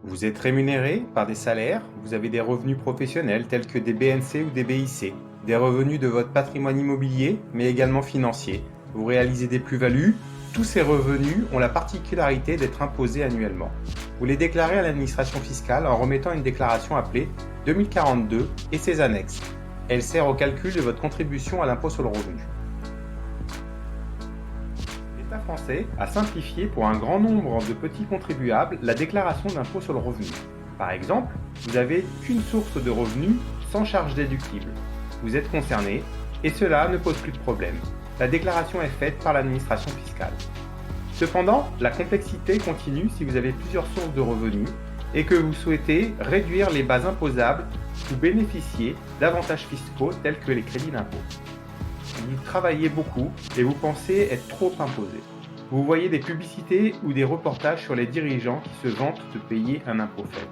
Vous êtes rémunéré par des salaires, vous avez des revenus professionnels tels que des BNC ou des BIC, des revenus de votre patrimoine immobilier, mais également financier. Vous réalisez des plus-values, tous ces revenus ont la particularité d'être imposés annuellement. Vous les déclarez à l'administration fiscale en remettant une déclaration appelée 2042 et ses annexes. Elle sert au calcul de votre contribution à l'impôt sur le revenu. L'État français a simplifié pour un grand nombre de petits contribuables la déclaration d'impôt sur le revenu. Par exemple, vous n'avez qu'une source de revenus sans charge déductible. Vous êtes concerné et cela ne pose plus de problème. La déclaration est faite par l'administration fiscale. Cependant, la complexité continue si vous avez plusieurs sources de revenus et que vous souhaitez réduire les bases imposables ou bénéficier d'avantages fiscaux tels que les crédits d'impôt. Vous travaillez beaucoup et vous pensez être trop imposé. Vous voyez des publicités ou des reportages sur les dirigeants qui se vantent de payer un impôt faible.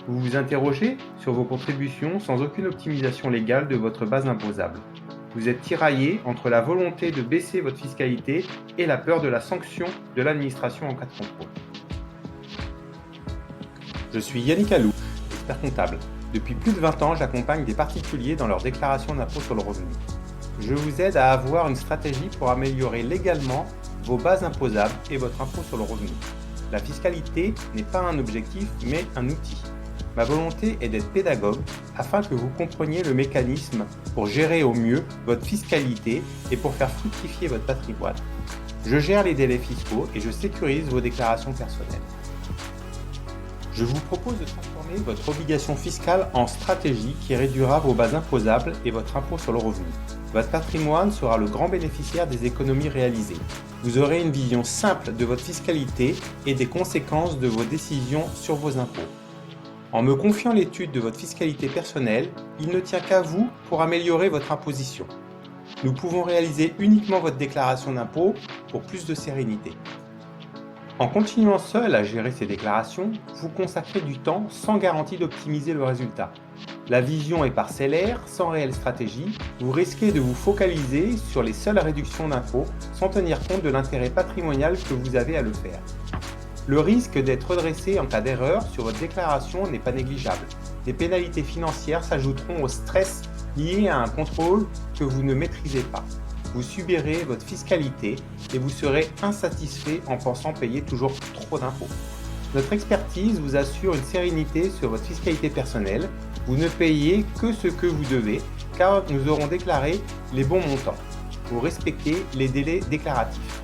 Vous vous interrogez sur vos contributions sans aucune optimisation légale de votre base imposable. Vous êtes tiraillé entre la volonté de baisser votre fiscalité et la peur de la sanction de l'administration en cas de contrôle. Je suis Yannick Alou, expert comptable. Depuis plus de 20 ans, j'accompagne des particuliers dans leur déclaration d'impôt sur le revenu. Je vous aide à avoir une stratégie pour améliorer légalement vos bases imposables et votre impôt sur le revenu. La fiscalité n'est pas un objectif, mais un outil. Ma volonté est d'être pédagogue afin que vous compreniez le mécanisme pour gérer au mieux votre fiscalité et pour faire fructifier votre patrimoine. Je gère les délais fiscaux et je sécurise vos déclarations personnelles. Je vous propose de transformer votre obligation fiscale en stratégie qui réduira vos bases imposables et votre impôt sur le revenu. Votre patrimoine sera le grand bénéficiaire des économies réalisées. Vous aurez une vision simple de votre fiscalité et des conséquences de vos décisions sur vos impôts. En me confiant l'étude de votre fiscalité personnelle, il ne tient qu'à vous pour améliorer votre imposition. Nous pouvons réaliser uniquement votre déclaration d'impôt pour plus de sérénité. En continuant seul à gérer ces déclarations, vous consacrez du temps sans garantie d'optimiser le résultat. La vision est parcellaire, sans réelle stratégie, vous risquez de vous focaliser sur les seules réductions d'impôts sans tenir compte de l'intérêt patrimonial que vous avez à le faire. Le risque d'être redressé en cas d'erreur sur votre déclaration n'est pas négligeable. Des pénalités financières s'ajouteront au stress lié à un contrôle que vous ne maîtrisez pas. Vous subirez votre fiscalité et vous serez insatisfait en pensant payer toujours trop d'impôts. Notre expertise vous assure une sérénité sur votre fiscalité personnelle. Vous ne payez que ce que vous devez car nous aurons déclaré les bons montants. Vous respectez les délais déclaratifs.